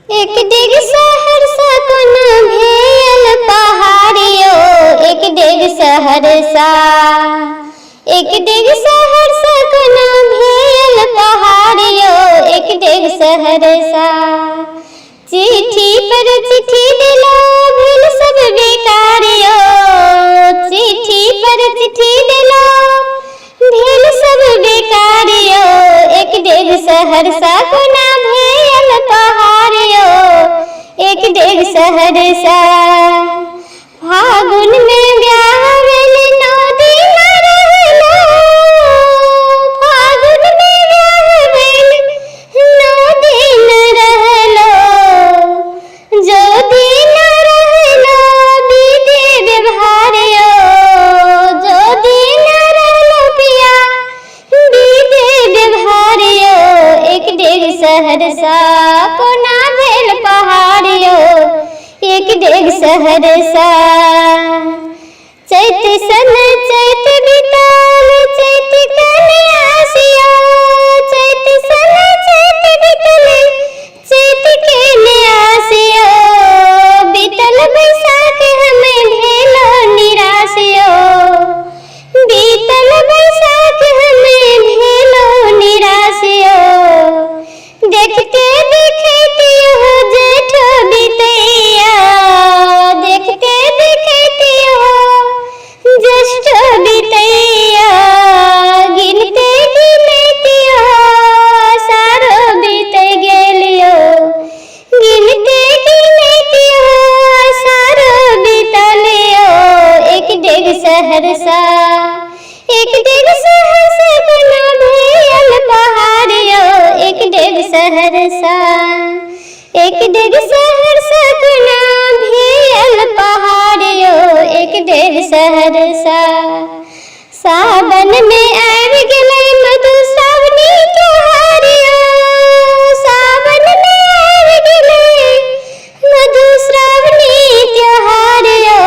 एक डेग सहरसा कोना भेल पहाड़ियो, एक डेग सहरसा, एक डेग सहरसा कोना भेल पहाड़ियो, एक डेग सहरसा। चिट्ठी पर चिट्ठी दिलो भेल सब बेकारियो, चिट्ठी पर चिट्ठी दिलो भेल सब बेकारियो, एक डेग सहरसा कोना भेल पहाड़ियो, एक डेग सहरसा। फागुन में ब्याह भेल 9 दिन रहलो, फागुन में ब्याह भेल 9 दिन रहलो, जो दिन रहलो बीते व्यवहारियो, जो दिन रहलो पिया बीते व्यवहारियो, एक डेग सहरसा कोना भेल पहाड़ियो, एक डेग सहरसा। चैत सन चैत बितल चैत कन्यासियो, चैत सन चैत बितल चैत कन्यासियो, बीतल बैसाख हमें भेलो निराशियो, बीतल बैसाख हमें भेलो निराशियो। देखते देखते हो जेठ बीतैया, देखते देखते हो ज्येष्ठ बीतैया, गिनते गिनते हो आषाढ़ बीत गेलियो, गिनते गिनते हो आषाढ़ बीतलियो, एक डेग सहरसा, एक डेग सहरसा कोना भेल पहाड़ियो, एक डेग सहरसा, एक डेग सहरसा कोना भेल पहाड़ियो, एक डेग सहरसा। सावन में आबि गेलै मधुश्रावणी त्योहारियो, सावन में आबि गेलै मधुश्रावणी त्योहारियो,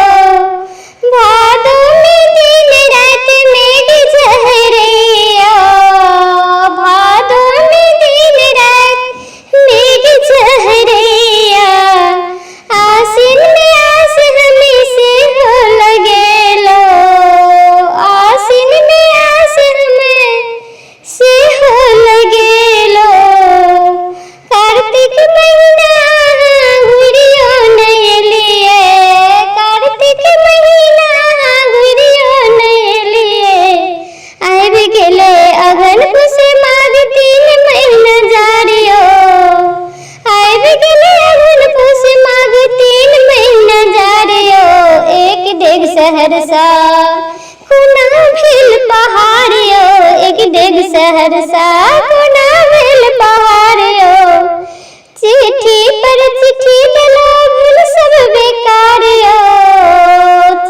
भादो में दिन रात मेघ झहरैया, भादो में दिन रात मेघ झहरैया, आसिन में आस हमें से हो लगेलो, आसिन में आस हमें से हो लगेलो, कार्तिक महीना घुरियो नहीं लिए, कार्तिक महीना घुरियो नहीं लिए, आबि गेलै अगहन पुस माघ 3 महीना जारियो, आबि गेलै अगहन पुस माघ 3 महीना जारियो, एक डेग सहरसा कोना भेल पहाड़ियो, एक डेग सहरसा कोना भेल पहाड़ियो। चिट्ठी पर चिट्ठी दिलो भेल सब बेकारियो,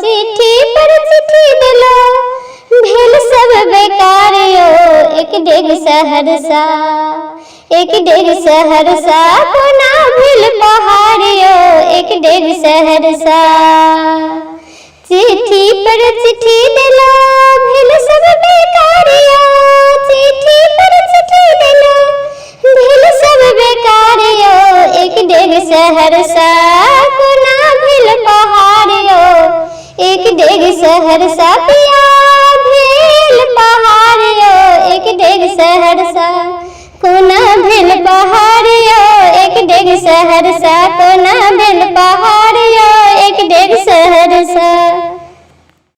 चिट्ठी पर चिट्ठी दिलो भेल सब बेकारियो, एक डेग सहरसा, एक डेग सहरसा कोना भेल पहाड़ियो, एक डेग सहरसा। चिट्ठी पर चिट्ठी दिलो भेल सब बेकारियो, चिट्ठी पर चिट्ठी दिलो भेल सब बेकारियो, एक डेग सहरसा कोना भेल पहाड़ियो, एक डेग सहरसा पिया भेल पहाड़ियो, एक डेग सहरसा कोना भेल पहाड़ियो, एक डेग सहरसा कोना भेल पहाड़ियो, एक डेग सहरसा।